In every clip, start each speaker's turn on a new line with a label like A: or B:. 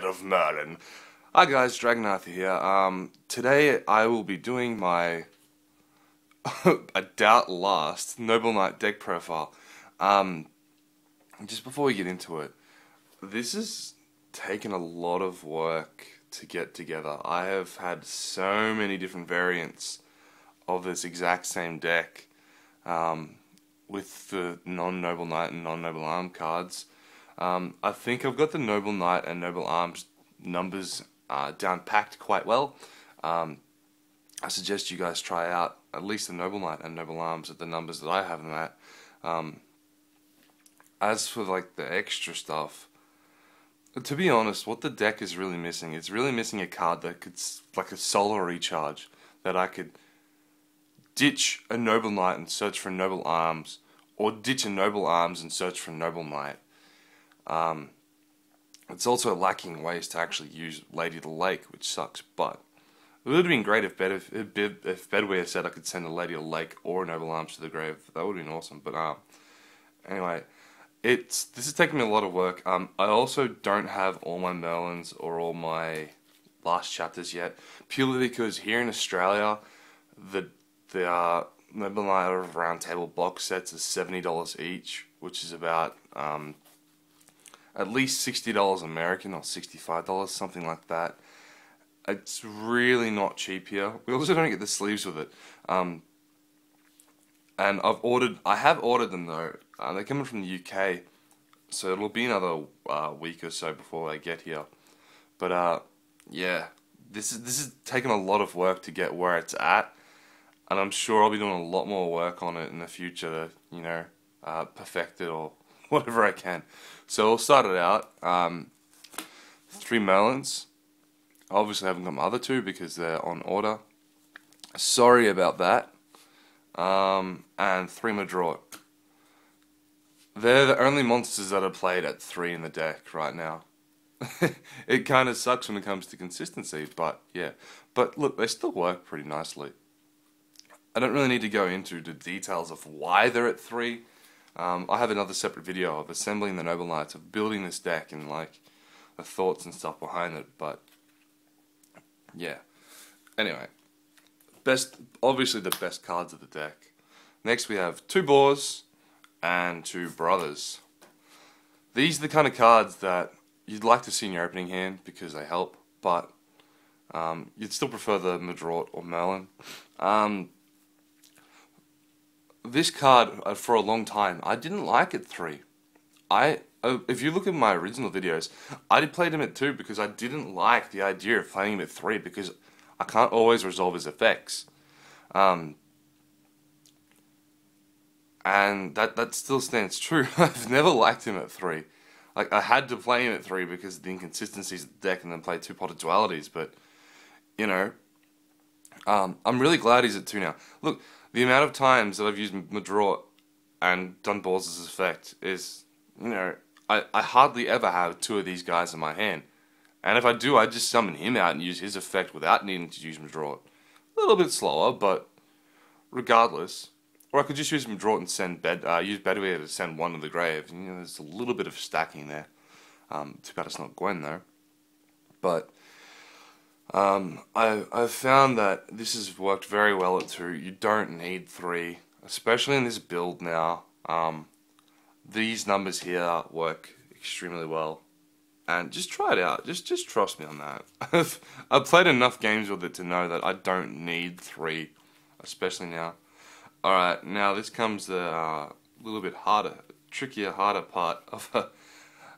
A: Head of Merlin. Hi guys, Dragon Arthur here. Today I will be doing my I doubt last Noble Knight deck profile. Just before we get into it, this has taken a lot of work to get together. I have had so many different variants of this exact same deck, with the non-Noble Knight and non-Noble Arm cards. I think I've got the Noble Knight and Noble Arms numbers down packed quite well. I suggest you guys try out at least the Noble Knight and Noble Arms at the numbers that I have them at. As for like the extra stuff, to be honest, what the deck is really missing, it's really missing a card that could, like a solar recharge, that I could ditch a Noble Knight and search for Noble Arms, or ditch a Noble Arms and search for Noble Knight. It's also lacking ways to actually use Lady of the Lake, which sucks, but it would have been great if Bedware said I could send a Lady of the Lake or a Noble Arms to the grave. That would have been awesome, but anyway, this is taking me a lot of work. I also don't have all my Merlins or all my last chapters yet, purely because here in Australia, the Noble Knight of Round Table box sets is $70 each, which is about at least $60 American or $65, something like that. It's really not cheap here. We also don't get the sleeves with it. And I have ordered them though. They're coming from the UK, so it'll be another week or so before they get here. But yeah, this is taking a lot of work to get where it's at, and I'm sure I'll be doing a lot more work on it in the future to, you know, perfect it or whatever I can. So we'll start it out. 3 Merlins. Obviously I haven't got my other 2 because they're on order. Sorry about that. And 3 Madrot. They're the only monsters that are played at 3 in the deck right now. It kind of sucks when it comes to consistency, but yeah. But look, they still work pretty nicely. I don't really need to go into the details of why they're at 3. I have another separate video of assembling the Noble Knights, of building this deck and like the thoughts and stuff behind it, but yeah. Anyway, obviously the best cards of the deck. Next we have 2 Boars and 2 Brothers. These are the kind of cards that you'd like to see in your opening hand because they help, but you'd still prefer the Madrot or Merlin. This card, for a long time, I didn't like at 3. If you look at my original videos, I played him at 2 because I didn't like the idea of playing him at 3 because I can't always resolve his effects. And that still stands true. I've never liked him at 3. Like, I had to play him at 3 because of the inconsistencies of the deck and then play 2-potted dualities, but, you know, I'm really glad he's at 2 now. Look, the amount of times that I've used Madrot and done Balls' effect is, you know, I hardly ever have 2 of these guys in my hand. And if I do, I just summon him out and use his effect without needing to use Madrot. A little bit slower, but regardless. Or I could just use Madrot and use Bedware to send 1 to the grave. You know, there's a little bit of stacking there. Too bad it's not Gwen though. But I've found that this has worked very well at 2. You don't need 3, especially in this build now. These numbers here work extremely well, and just try it out. Just trust me on that. I've played enough games with it to know that I don't need 3, especially now. All right, now this comes the little bit harder, trickier, harder part of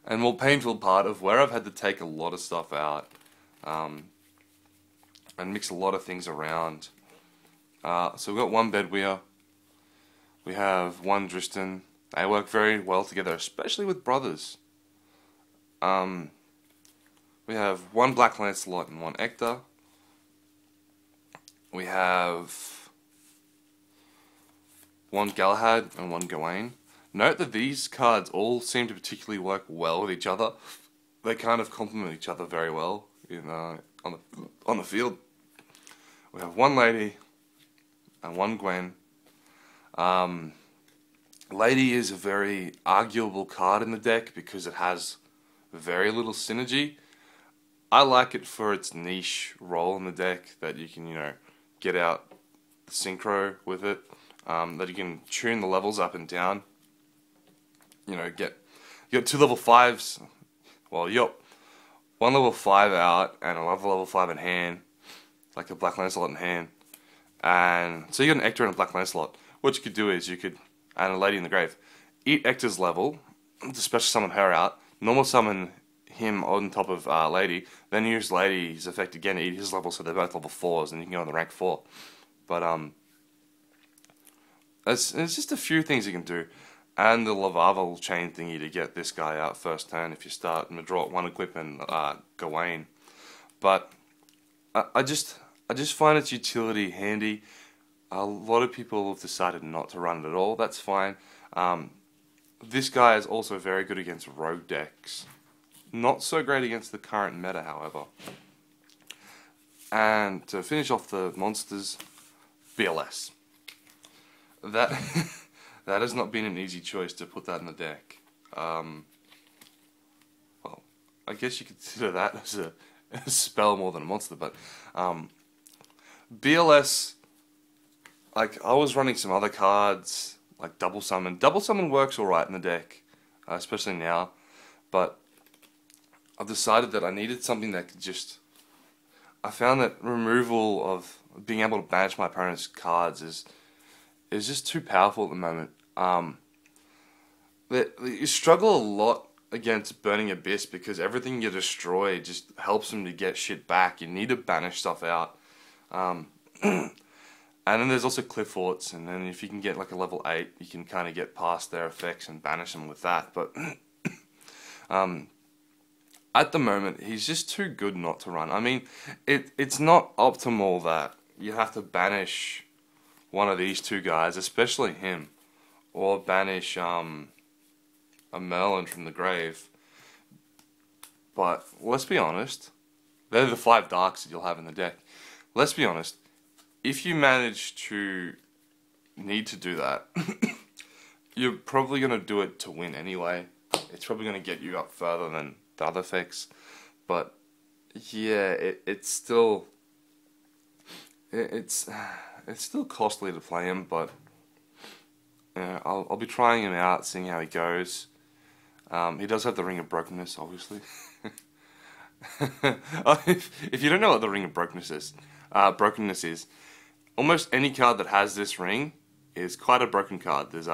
A: and more painful part of where I've had to take a lot of stuff out. And mix a lot of things around. So we've got 1 Bedware, we have 1 Dristan. They work very well together, especially with brothers. We have 1 Black Lancelot and 1 Ector. We have 1 Galahad and 1 Gawain. Note that these cards all seem to particularly work well with each other. They kind of complement each other very well on the field. We have 1 Lady and 1 Gwen. Lady is a very arguable card in the deck because it has very little synergy. I like it for its niche role in the deck, that you can, get out the synchro with it, that you can tune the levels up and down. You got 2 level 5s. Well, yup. 1 level 5 out and another level 5 in hand, like a Black Lancelot in hand. And so you got an Ector and a Black Lancelot. What you could do is and a Lady in the Grave, eat Ector's level, special summon her out, normal summon him on top of Lady, then use Lady's effect again to eat his level, so they're both level 4s, and you can go on the rank 4. But there's just a few things you can do, and the Lavarval chain thingy to get this guy out first turn if you start and draw 1 equip and Gawain. But I just find its utility handy. A lot of people have decided not to run it at all. That's fine. This guy is also very good against rogue decks. Not so great against the current meta, however. And to finish off the monsters, BLS. That that has not been an easy choice to put that in the deck. Well, I guess you could consider that as a spell more than a monster, but BLS, like, I was running some other cards, like Double Summon. Double Summon works alright in the deck, especially now, but I've decided that I needed something that could just... I found that removal of being able to banish my opponent's cards is just too powerful at the moment. You struggle a lot against Burning Abyss because everything you destroy just helps them to get shit back. You need to banish stuff out. And then there's also Cliff Forts, and then if you can get like a level 8, you can kind of get past their effects and banish them with that. But at the moment, he's just too good not to run. I mean, it's not optimal that you have to banish one of these two guys, especially him, or banish a Merlin from the grave. But let's be honest, they're the 5 darks that you'll have in the deck. Let's be honest, if you manage to need to do that, you're probably going to do it to win anyway. It's probably going to get you up further than the other effects. But yeah, it's still costly to play him, but I'll be trying him out, seeing how he goes. He does have the Ring of Brokenness, obviously. If you don't know what the Ring of Brokenness is, almost any card that has this ring is quite a broken card. There's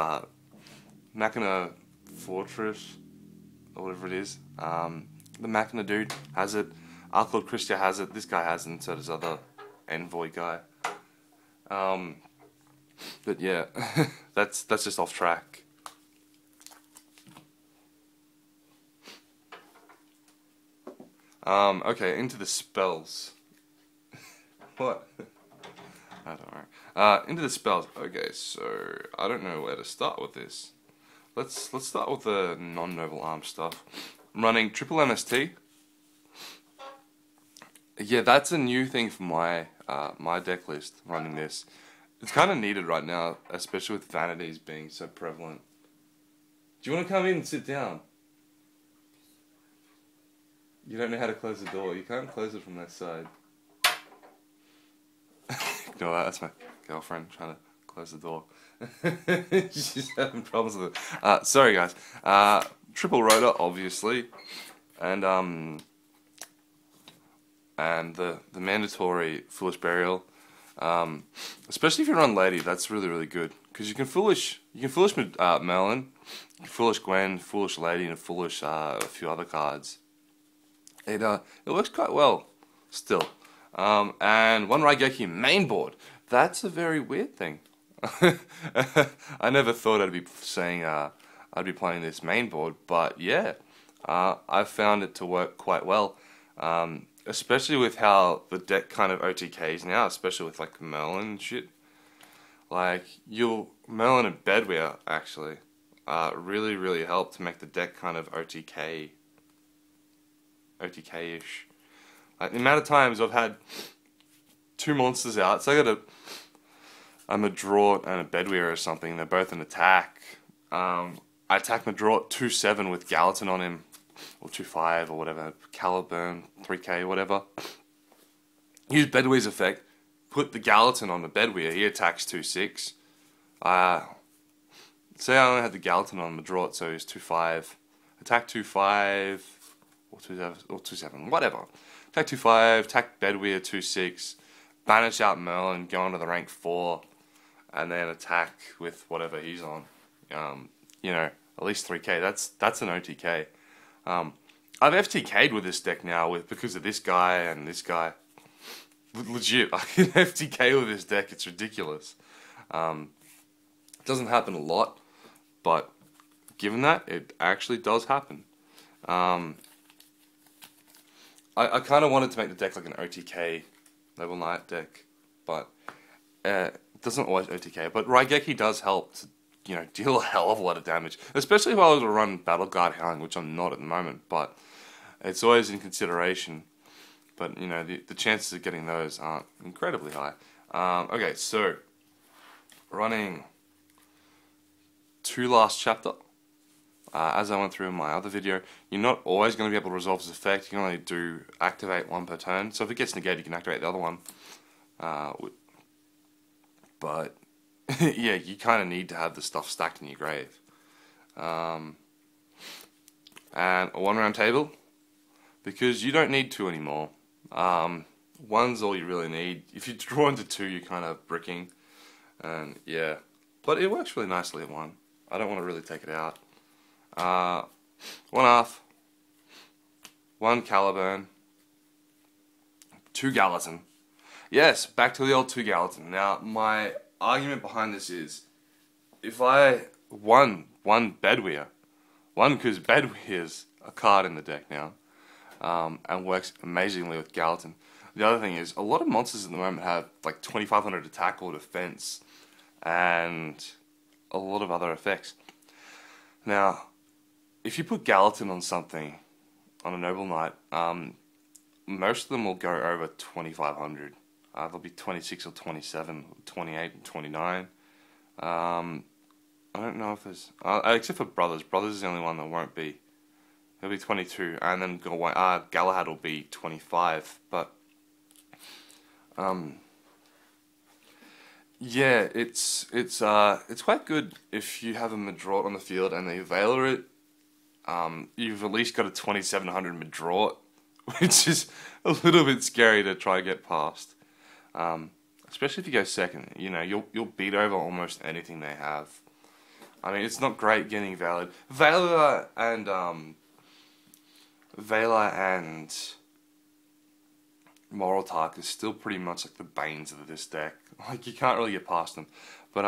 A: Machina Fortress, or whatever it is. The Machina dude has it. Archlord Christia has it. This guy has it, and so does other Envoy guy. But yeah, that's just off track. Okay, into the spells. What? I don't know. Into the spells. Okay, so I don't know where to start with this. Let's start with the non-noble arm stuff. I'm running triple MST. Yeah, that's a new thing for my my deck list. Running this, it's kind of needed right now, especially with vanities being so prevalent. Do you want to come in and sit down? You don't know how to close the door. You can't close it from that side. Ignore that. That's my girlfriend trying to close the door. She's having problems with it. Sorry guys. Triple rotor, obviously, and the mandatory Foolish Burial. Especially if you run Lady, that's really good, because you can foolish Merlin, you can foolish Gwen, foolish Lady, and foolish a few other cards. It works quite well still. And one Raigeki main board. That's a very weird thing. I never thought I'd be saying I'd be playing this main board, but yeah, I found it to work quite well. Especially with how the deck kind of OTKs now, especially with like Merlin and shit. Like Merlin and Bedwear actually really help to make the deck kind of OTK-ish. Like the amount of times I've had 2 monsters out, so I got a Madrort and a Bedwear or something. They're both an attack. I attack Madrort 2/7 with Gallatin on him. or 2/5 or whatever, Caliburn, 3k, whatever. Use Bedweir's effect, put the Gallatin on the Bedweir, he attacks 2/6. Say I only had the Gallatin on the draw it, so he's 2/5. Attack 2/5, or 2/7, whatever. Attack 2/5, attack Bedweir 2/6, banish out Merlin, go on to the rank 4, and then attack with whatever he's on. You know, at least 3k. That's an OTK. I've FTK'd with this deck now because of this guy and this guy. Legit, I can FTK with this deck. It's ridiculous. It doesn't happen a lot, but given that, it actually does happen. I kind of wanted to make the deck like an OTK Noble Knight deck, but it doesn't always OTK. But Raigeki does help to, you know, deal a hell of a lot of damage, especially if I was to run Battle Guard Howling, which I'm not at the moment, but it's always in consideration. But, you know, the chances of getting those aren't incredibly high. Okay, so running 2 last chapter. As I went through in my other video, you're not always going to be able to resolve this effect. You can only activate 1 per turn. So if it gets negated, you can activate the other one. But yeah, you kind of need to have the stuff stacked in your grave. And a 1-round table, because you don't need 2 anymore. 1's all you really need. If you draw into 2, you're kind of bricking. And yeah, but it works really nicely at 1. I don't want to really take it out. 1/2, 1 Caliburn, 2 Gallatin. Yes, back to the old 2 Gallatin. Now, my argument behind this is, if I one Bedweir, because Bedweir's a card in the deck now, and works amazingly with Gallatin. The other thing is, a lot of monsters at the moment have like 2500 attack or defense, and a lot of other effects. Now, if you put Gallatin on something, on a Noble Knight, most of them will go over 2500. They'll be 26 or 27, 28 and 29. I don't know if there's... except for Brothers. Brothers is the only one that won't be. He'll be 22, and then Galahad will be 25, but... yeah, it's quite good if you have a Madrot on the field and they Veiler it. You've at least got a 2700 Madrot, which is a little bit scary to try to get past. Especially if you go second, you know, you'll beat over almost anything they have. I mean, it's not great getting Veiler and Moraltark is still pretty much like the banes of this deck. Like, you can't really get past them. But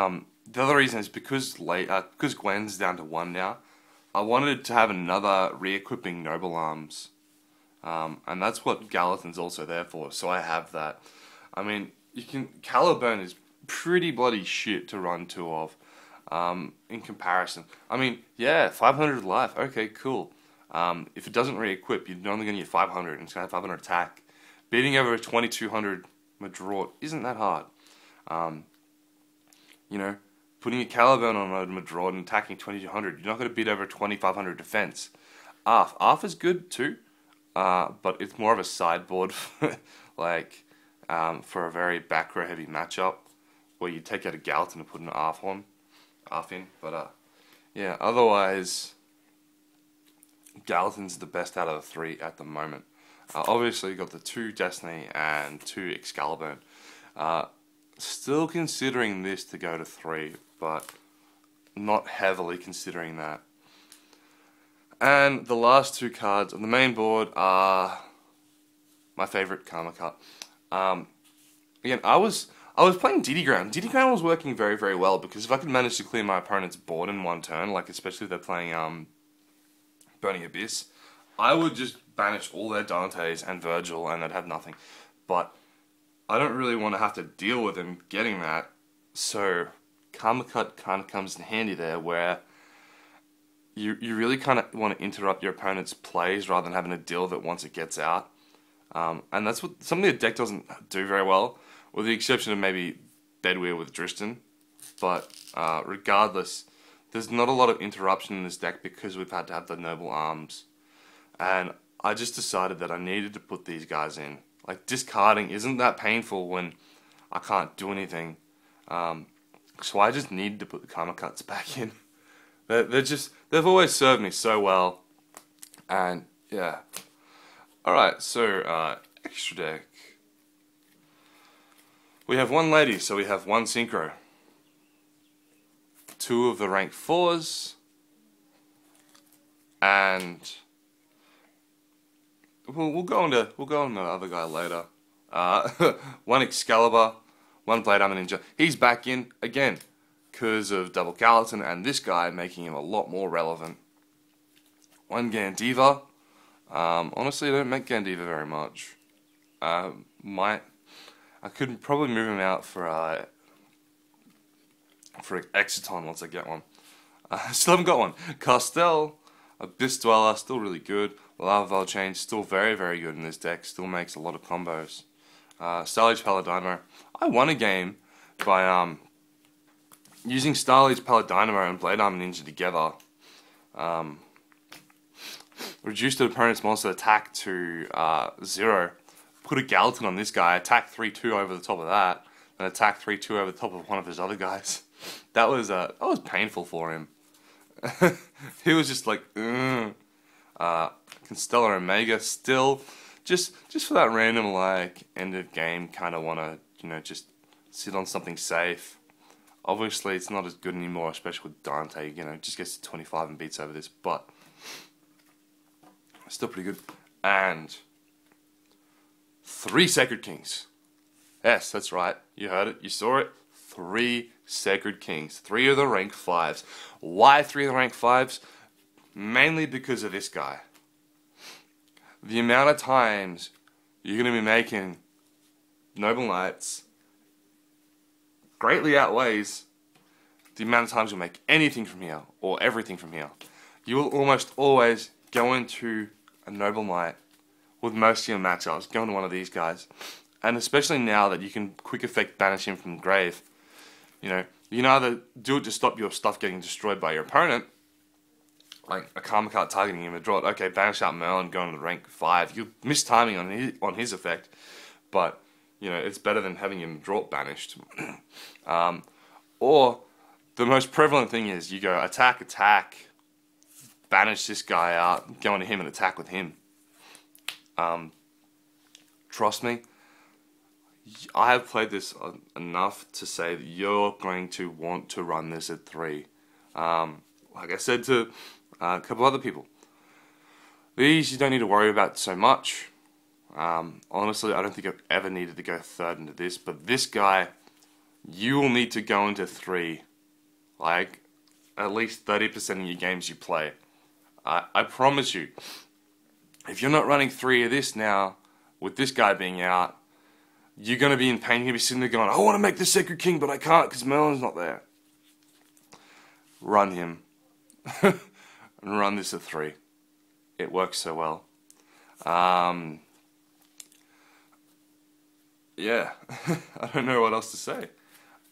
A: the other reason is because Gwen's down to 1 now, I wanted to have another re-equipping Noble Arms. And that's what Gallatin's also there for, so I have that. I mean, Caliburn is pretty bloody shit to run 2 of, in comparison. I mean, yeah, 500 life, okay, cool. If it doesn't re-equip, you're only going to get 500, and it's going to have 500 attack. Beating over a 2200 Madrot isn't that hard. You know, putting a Caliburn on a Madrot and attacking 2200, you're not going to beat over 2500 defense. Arf is good too, but it's more of a sideboard, like, for a very back row heavy matchup, where you take out a Gallatin and put an Arf in. But yeah, otherwise, Gallatin's the best out of the 3 at the moment. Obviously, you got the 2 Destiny and 2 Excalibur. Still considering this to go to 3, but not heavily considering that. And the last 2 cards on the main board are my favorite Karma Cut. Again, I was playing Diddy Ground. Diddy Ground was working very, very well, because if I could manage to clear my opponent's board in 1 turn, like especially if they're playing Burning Abyss, I would just banish all their Dantes and Virgil and they'd have nothing. But I don't really want to have to deal with them getting that, so Karma Cut kind of comes in handy there, where you really kind of want to interrupt your opponent's plays rather than having to deal with it once it gets out. And that's what something the deck doesn't do very well, with the exception of maybe Bedweir with Dristan. But regardless, there's not a lot of interruption in this deck because we've had to have the Noble Arms. and I just decided that I needed to put these guys in. Like, discarding isn't that painful when I can't do anything. So I just needed to put the karma cuts back in. They've always served me so well. And yeah. Alright, so extra deck. We have one lady, so we have one synchro. Two of the rank 4s. And we'll go on the other guy later. One Excalibur, one Blade Armor Ninja. He's back in again because of double Gallatin and this guy making him a lot more relevant. One Gandiva. Honestly, I don't make Gandiva very much. I could probably move him out for Exiton once I get one. Still haven't got one. Castel, Abyss Dweller, still really good. Lava Change, still very, very good in this deck. Still makes a lot of combos. Starlight Paladino. I won a game by using Starlight Paladino and Blade Armor Ninja together. Reduced the opponent's monster attack to 0. Put a Gallatin on this guy. Attack 3-2 over the top of that. And attack 3-2 over the top of one of his other guys. That was painful for him. He was just like, Constellar Omega still, just for that random like end of game kind of want to just sit on something safe. Obviously it's not as good anymore, especially with Dante. Just gets to 25 and beats over this, but still pretty good. And 3 Sacred Kings. Yes, that's right. You heard it. You saw it. 3 Sacred Kings. 3 of the rank 5s. Why 3 of the rank 5s? Mainly because of this guy. The amount of times you're going to be making Noble Knights greatly outweighs the amount of times you'll make anything from here, or everything from here. You will almost always go into a Noble Knight with most of your matchups, go into one of these guys. And especially now that you can quick effect banish him from the grave, you can either do it to stop your stuff getting destroyed by your opponent, like a karma card targeting him, and draw it, okay, banish out Merlin, go into rank 5. You miss timing on his effect, but it's better than having him draw it banished. Or the most prevalent thing is you go attack, banish this guy out, go into him and attack with him. Trust me, I have played this enough to say that you're going to want to run this at 3. Like I said to a couple other people, these you don't need to worry about so much. Honestly, I don't think I've ever needed to go 3rd into this, but this guy, you will need to go into 3, like at least 30% of your games you play. I promise you, if you're not running 3 of this now, with this guy being out, you're going to be in pain. You're going to be sitting there going, I want to make the Sacred King, but I can't because Merlin's not there. Run him. And run this at 3. It works so well. Yeah. I don't know what else to say.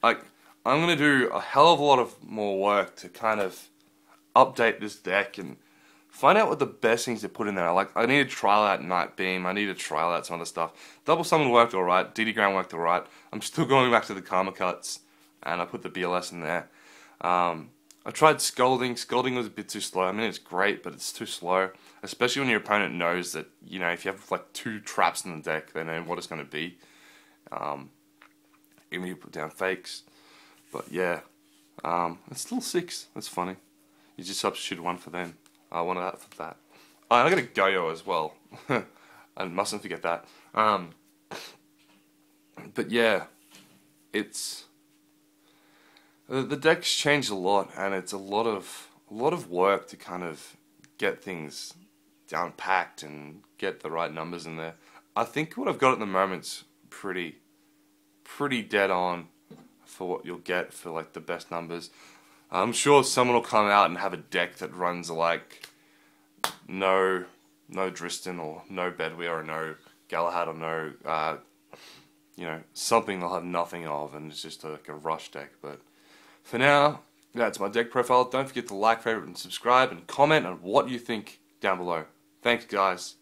A: Like, I'm going to do a hell of a lot of more work to kind of update this deck and find out what the best things to put in there. Like, I need to trial out Night Beam. I need to trial out some other stuff. Double Summon worked alright. DD Ground worked alright. I'm still going back to the Karma Cuts, and I put the BLS in there. I tried Scolding. Scolding was a bit too slow. I mean, it's great, but it's too slow. Especially when your opponent knows that, if you have like 2 traps in the deck, they know what it's going to be. Even if you put down fakes. But yeah, it's still 6. That's funny. You just substitute 1 for them. One of that for that. I got a Goyo as well. I mustn't forget that. But yeah, it's the deck's changed a lot, and it's a lot of work to kind of get things down packed and get the right numbers in there. I think what I've got at the moment's pretty dead on for what you'll get for like the best numbers. I'm sure someone will come out and have a deck that runs like no Dristan or no Bedwyr or no Galahad or no something they'll have nothing of, and it's just like a rush deck. But for now, that's my deck profile. Don't forget to like, favorite, and subscribe, and comment on what you think down below. Thanks, guys.